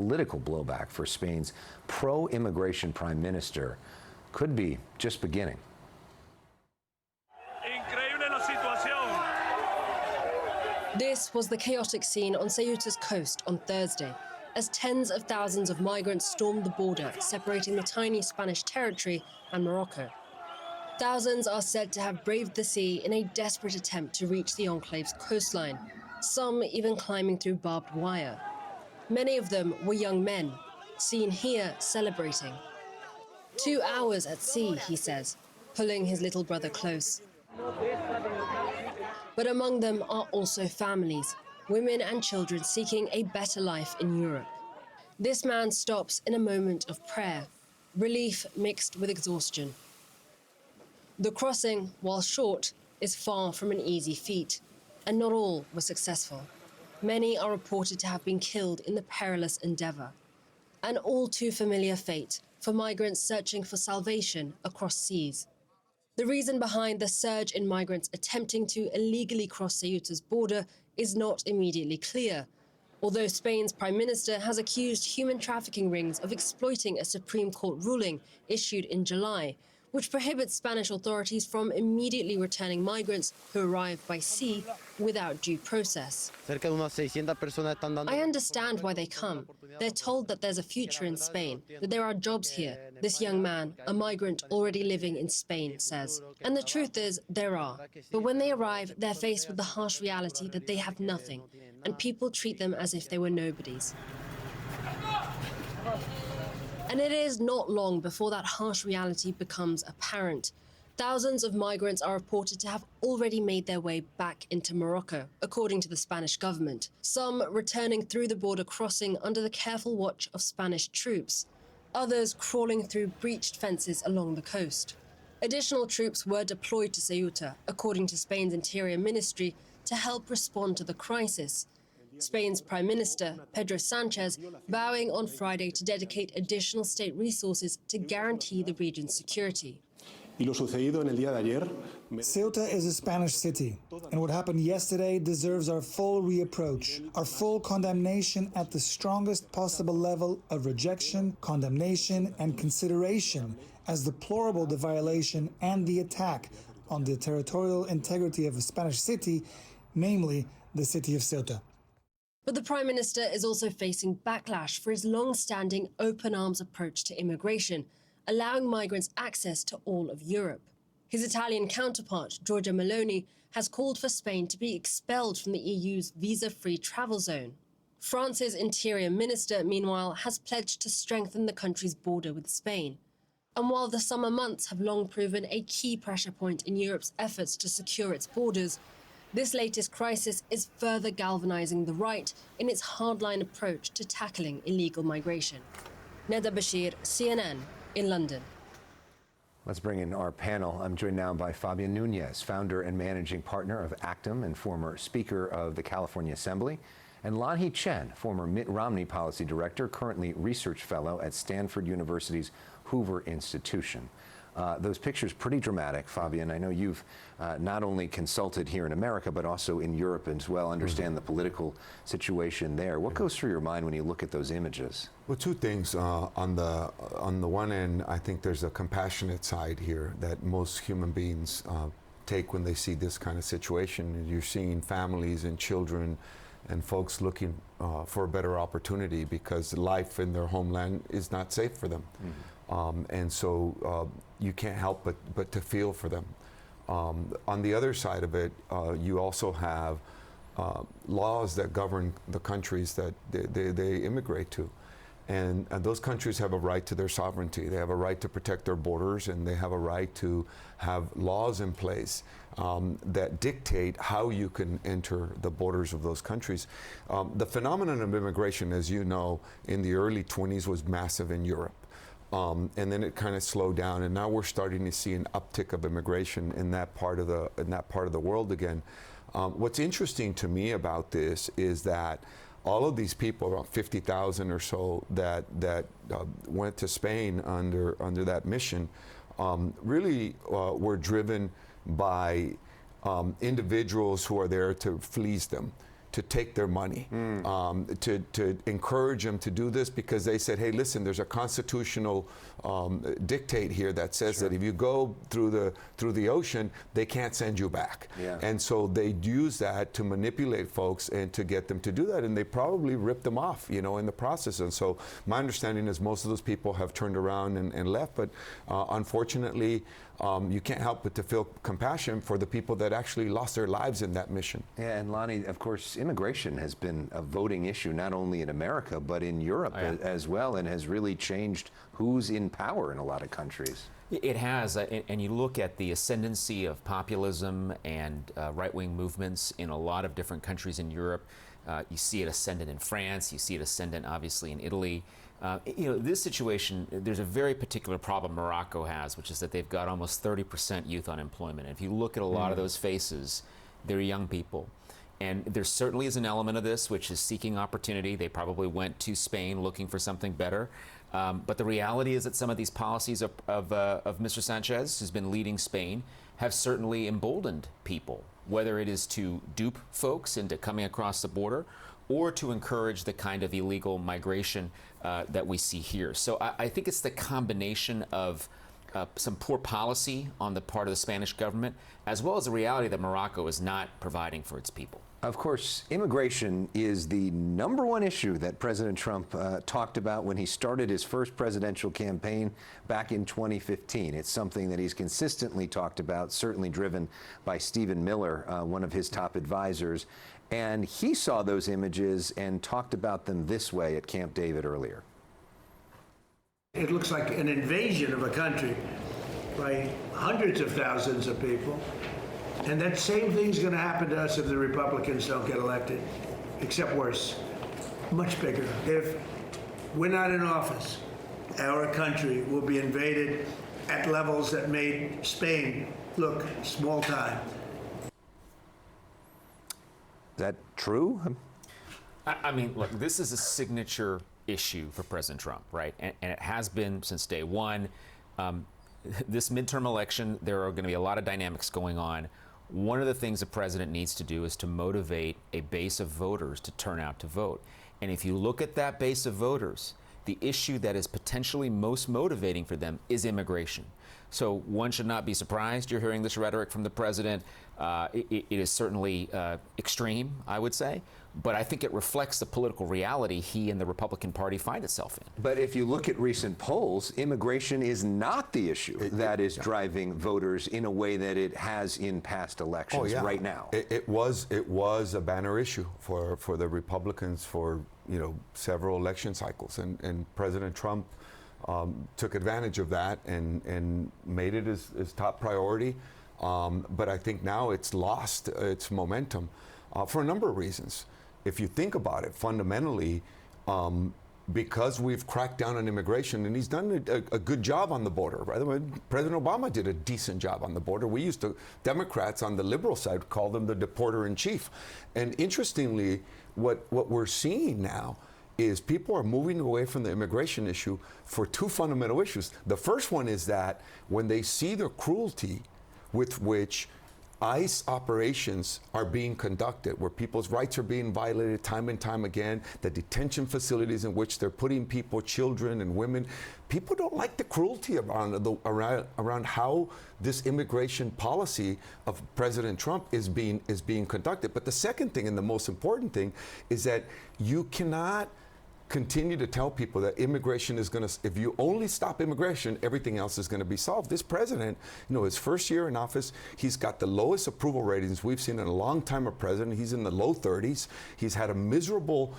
Political blowback for Spain's pro-immigration prime minister could be just beginning. This was the chaotic scene on Ceuta's coast on Thursday, as tens of thousands of migrants stormed the border separating the tiny Spanish territory and Morocco. Thousands are said to have braved the sea in a desperate attempt to reach the enclave's coastline, some even climbing through barbed wire. Many of them were young men, seen here celebrating. 2 hours at sea, he says, pulling his little brother close. But among them are also families, women and children seeking a better life in Europe. This man stops in a moment of prayer, relief mixed with exhaustion. The crossing, while short, is far from an easy feat, and not all were successful. Many are reported to have been killed in the perilous endeavour. An all too familiar fate for migrants searching for salvation across seas. The reason behind the surge in migrants attempting to illegally cross Ceuta's border is not immediately clear, although Spain's Prime Minister has accused human trafficking rings of exploiting a Supreme Court ruling issued in July, which prohibits Spanish authorities from immediately returning migrants who arrive by sea without due process. I understand why they come. They're told that there's a future in Spain, that there are jobs here, this young man, a migrant already living in Spain, says. And the truth is, there are. But when they arrive, they're faced with the harsh reality that they have nothing, and people treat them as if they were nobodies. And it is not long before that harsh reality becomes apparent. Thousands of migrants are reported to have already made their way back into Morocco, according to the Spanish government. Some returning through the border crossing under the careful watch of Spanish troops. Others crawling through breached fences along the coast. Additional troops were deployed to Ceuta, according to Spain's Interior Ministry, to help respond to the crisis. Spain's Prime Minister, Pedro Sánchez, vowing on Friday to dedicate additional state resources to guarantee the region's security. Ceuta is a Spanish city, and what happened yesterday deserves our full reapproach, our full condemnation at the strongest possible level of rejection, condemnation, and consideration, as deplorable the violation and the attack on the territorial integrity of a Spanish city, namely the city of Ceuta. But the Prime Minister is also facing backlash for his long-standing open-arms approach to immigration, allowing migrants access to all of Europe. His Italian counterpart, Giorgia Meloni, has called for Spain to be expelled from the EU's visa-free travel zone. France's Interior Minister, meanwhile, has pledged to strengthen the country's border with Spain. And while the summer months have long proven a key pressure point in Europe's efforts to secure its borders, this latest crisis is further galvanizing the right in its hardline approach to tackling illegal migration. Neda Bashir, CNN, in London. Let's bring in our panel. I'm joined now by Fabian Nunez, founder and managing partner of Actum and former Speaker of the California Assembly, and Lanhee Chen, former Mitt Romney policy director, currently research fellow at Stanford University's Hoover Institution. Those pictures pretty dramatic, Fabian. I know you've not only consulted here in America, but also in Europe as well, understand the political situation there. What goes through your mind when you look at those images? Well, two things. On the one end, I think there's a compassionate side here that most human beings take when they see this kind of situation. You're seeing families and children and folks looking for a better opportunity because life in their homeland is not safe for them. And so you can't help but to feel for them. On the other side of it, you also have laws that govern the countries that they immigrate to. And those countries have a right to their sovereignty. They have a right to protect their borders, and they have a right to have laws in place that dictate how you can enter the borders of those countries. The phenomenon of immigration, as you know, in the early 20s was massive in Europe. And then it kind of slowed down, and now we're starting to see an uptick of immigration in that part of the world again. What's interesting to me about this is that all of these people, about 50,000 or so, that went to Spain under that mission, really were driven by individuals who are there to fleece them. to take their money, to encourage them to do this, because they said, hey, listen, there's a constitutional dictate here that says that if you go through the ocean, they can't send you back. Yeah. And so they use that to manipulate folks and to get them to do that, and they probably ripped them off, you know, in the process. And so my understanding is most of those people have turned around and left, but unfortunately, you can't help but to feel compassion for the people that actually lost their lives in that mission. Yeah, and Lanhee, of course, immigration has been a voting issue not only in America, but in Europe as well, and has really changed who's in power in a lot of countries. It has, and you look at the ascendancy of populism and right-wing movements in a lot of different countries in Europe. You see it ascendant in France, you see it ascendant obviously in Italy. You know, this situation, there's a very particular problem Morocco has, which is that they've got almost 30% youth unemployment. And if you look at a lot of those faces, they're young people. And there certainly is an element of this, which is seeking opportunity. They probably went to Spain looking for something better. But the reality is that some of these policies of Mr. Sanchez, who's been leading Spain, have certainly emboldened people, whether it is to dupe folks into coming across the border or to encourage the kind of illegal migration that we see here. So I think it's the combination of some poor policy on the part of the Spanish government, as well as the reality that Morocco is not providing for its people. Of course, immigration is the #1 issue that President Trump talked about when he started his first presidential campaign back in 2015. It's something that he's consistently talked about, certainly driven by Stephen Miller, one of his top advisors. And he saw those images and talked about them this way at Camp David earlier. It looks like an invasion of a country by hundreds of thousands of people. And that same thing's going to happen to us if the Republicans don't get elected, except worse, much bigger. If we're not in office, our country will be invaded at levels that made Spain look small time. Is that true? I mean, look, this is a signature issue for President Trump, right? And it has been since day one. This midterm election, there are going to be a lot of dynamics going on. One of the things the president needs to do is to motivate a base of voters to turn out to vote. And if you look at that base of voters, the issue that is potentially most motivating for them is immigration. So one should not be surprised you're hearing this rhetoric from the president. It is certainly extreme, I would say, but I think it reflects the political reality he and the Republican Party find itself in. But if you look at recent polls, immigration is not the issue that is driving voters in a way that it has in past elections right now. It was a banner issue for the Republicans for, you know, several election cycles, and President Trump took advantage of that and made it his top priority. But I think now it's lost its momentum for a number of reasons. If you think about it, fundamentally, because we've cracked down on immigration, and he's done a good job on the border. By the way, President Obama did a decent job on the border. We used to, Democrats on the liberal side call them the deporter-in-chief. And interestingly, what we're seeing now is people are moving away from the immigration issue for two fundamental issues. The first one is that when they see the cruelty with which ICE operations are being conducted, where people's rights are being violated time and time again, the detention facilities in which they're putting people, children and women, people don't like the cruelty around how this immigration policy of President Trump is being conducted. But the second thing, and the most important thing, is that you cannot continue to tell people that immigration is going to, if you only stop immigration, everything else is going to be solved. This president, you know, his first year in office, he's got the lowest approval ratings we've seen in a long time of president. He's in the low 30s. He's had a miserable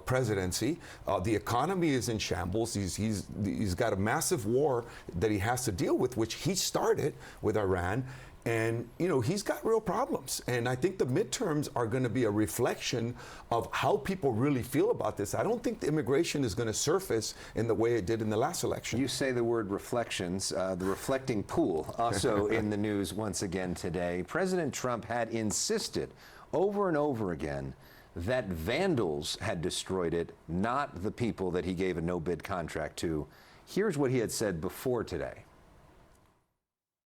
presidency. The economy is in shambles. He's got a massive war that he has to deal with, which he started with Iran. And, you know, he's got real problems. And I think the midterms are going to be a reflection of how people really feel about this. I don't think the immigration is going to surface in the way it did in the last election. You say the word reflections. The reflecting pool also in the news once again today. President Trump had insisted over and over again that vandals had destroyed it, not the people that he gave a no-bid contract to. Here's what he had said before today.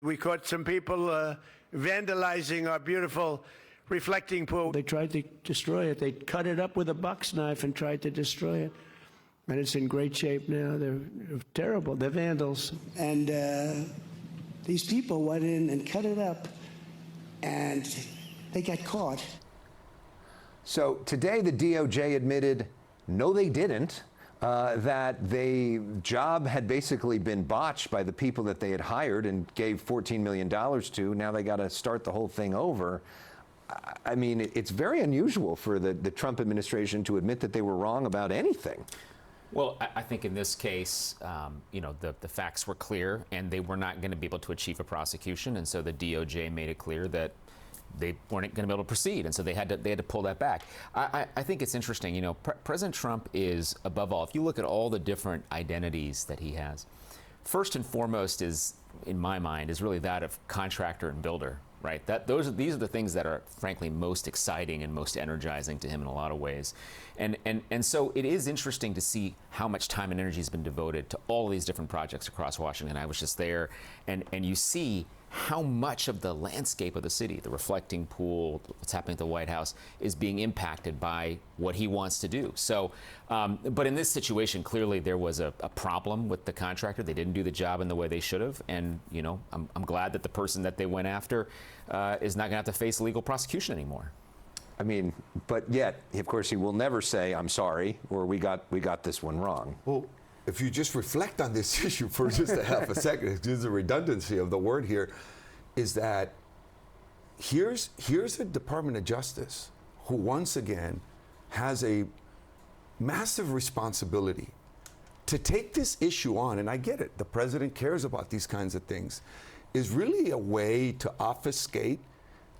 We caught some people vandalizing our beautiful reflecting pool. They tried to destroy it. They cut it up with a box knife and tried to destroy it. And it's in great shape now. They're terrible. They're vandals. And these people went in and cut it up, and they got caught. So today the DOJ admitted, no, they didn't, that the job had basically been botched by the people that they had hired and gave $14 million to. Now they got to start the whole thing over. I mean, it's very unusual for the Trump administration to admit that they were wrong about anything. Well, I think in this case, you know, the facts were clear, and they were not going to be able to achieve a prosecution, and so the DOJ made it clear that they weren't going to be able to proceed, and so they had to pull that back. I think it's interesting, you know, President Trump is, above all, if you look at all the different identities that he has, first and foremost is, in my mind, is really that of contractor and builder. Right. These are the things that are, frankly, most exciting and most energizing to him in a lot of ways, and so it is interesting to see how much time and energy has been devoted to all of these different projects across Washington. I was just there, and you see how much of the landscape of the city, the reflecting pool, what's happening at the White House, is being impacted by what he wants to do. So, but in this situation, clearly there was a problem with the contractor. They didn't do the job in the way they should have, and you know, I'm glad that the person that they went after is not going to have to face legal prosecution anymore. I mean, but yet, of course, he will never say, I'm sorry, or we got this one wrong. Well, if you just reflect on this issue for just a half a second, there's the redundancy of the word here, is that here's a Department of Justice who once again has a massive responsibility to take this issue on, and I get it, the president cares about these kinds of things, is really a way to obfuscate,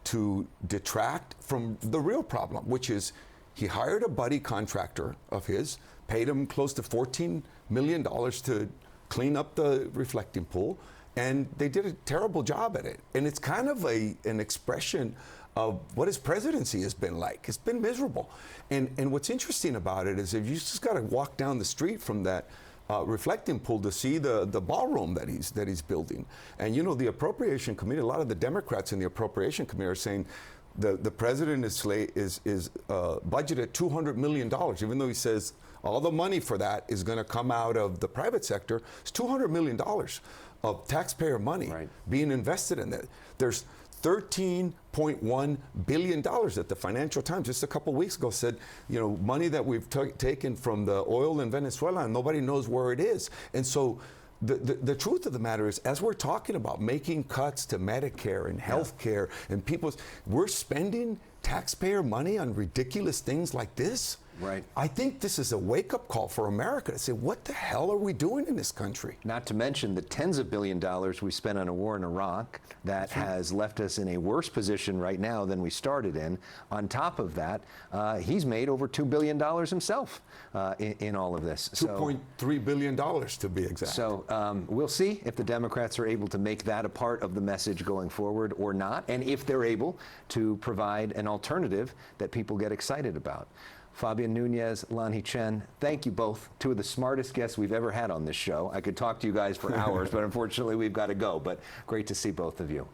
to detract from the real problem, which is he hired a buddy contractor of his, paid him close to $14 million to clean up the reflecting pool, and they did a terrible job at it. And it's kind of an expression of what his presidency has been like. It's been miserable. And what's interesting about it is if you just got to walk down the street from that reflecting pool to see the ballroom that he's building. And you know, the Appropriation Committee, a lot of the Democrats in the Appropriation Committee are saying the president is budgeted $200 million, even though he says all the money for that is going to come out of the private sector. It's $200 million of taxpayer money being invested in that. There's $13.1 billion that the Financial Times just a couple weeks ago said, you know, money that we've taken from the oil in Venezuela and nobody knows where it is. And so the truth of the matter is, as we're talking about making cuts to Medicare and health care and we're spending taxpayer money on ridiculous things like this. Right. I think this is a wake-up call for America to say, what the hell are we doing in this country? Not to mention the tens of billions of dollars we spent on a war in Iraq that has left us in a worse position right now than we started in. On top of that, he's made over $2 billion himself in all of this. $2.3 billion to be exact. So we'll see if the Democrats are able to make that a part of the message going forward or not, and if they're able to provide an alternative that people get excited about. Fabian Nunez, Lanhee Chen, thank you both. Two of the smartest guests we've ever had on this show. I could talk to you guys for hours, but unfortunately we've got to go. But great to see both of you.